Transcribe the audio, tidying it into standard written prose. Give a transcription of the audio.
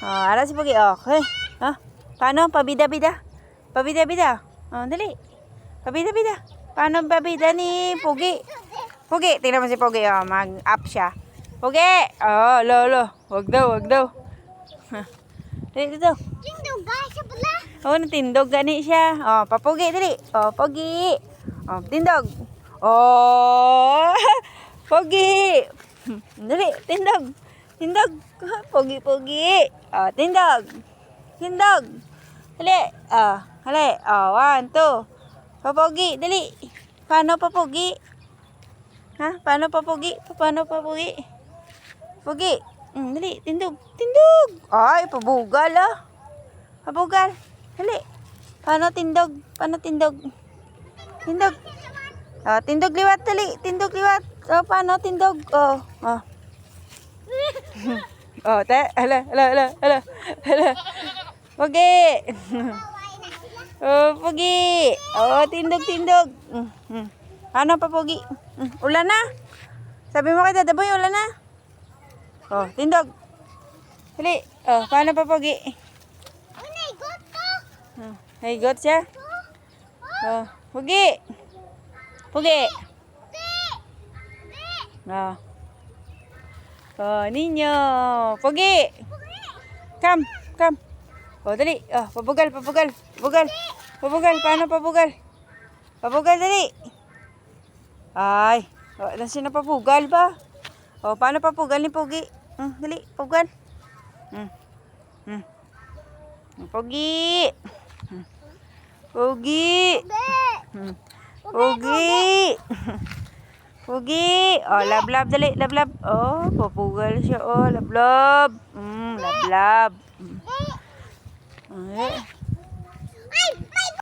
Oh, ara si Pogi. Oh, okay. Paano? Pabida-bida. Pabida-bida. Oh, dali. Pabida-bida. Paano pabida ni Pogi? Pogi, tingnan mo si Pogi. Oh, mag-up siya. Pogi! Oh, lolo. Wag daw, wag daw. Dali dito. Tindog guys, siya pala. Oh, natindog gani siya. Oh, papogi dali. Oh, Pogi. Oh, tindog. Oh, Pogi. Dali, tindog. Tindog. Pogi-pogi. Oh, tindog. Tindog. Dali. Oh, dali. Oh, 1, 2. Papogi, dali. Paano papogi? Ha? Paano papogi? Paano papogi? Pogi. Dali, tindog. Tindog. Ay, pabugal ah. Pabugal. Dali. Paano tindog? Paano tindog? Tindog. Oh, tindog liwat dali. Tindog liwat. Oh, paano tindog? Oh, oh. Oh, hala, hala, hala, hala, hala. Pogi. Oh, Pogi. Oh, tindog, tindog. Ano pa, Pogi? Ulan na. Sabi mo kay Dadaboy, ulan na. Oh, tindog. Dali. Oh, paano pa, Pogi? Unay, got ko. Hey, got siya. Oh, Pogi. Pogi. Oh. Oh, ninyo. Pogi. Come, come. Oh, dali. Oh, pabugal, pabugal. Pabugal. Pabugal. Paano pabugal? Pabugal, dali. Ay. Oh, nasi na pabugal ba? Oh, paano pabugal ni Pogi? Dali, pabugal. Pogi. Pogi. Pogi. Pogi. Oh, lablab dali, lablab. Oh, papugal siya. Oh, lablab. Lablab. Ay,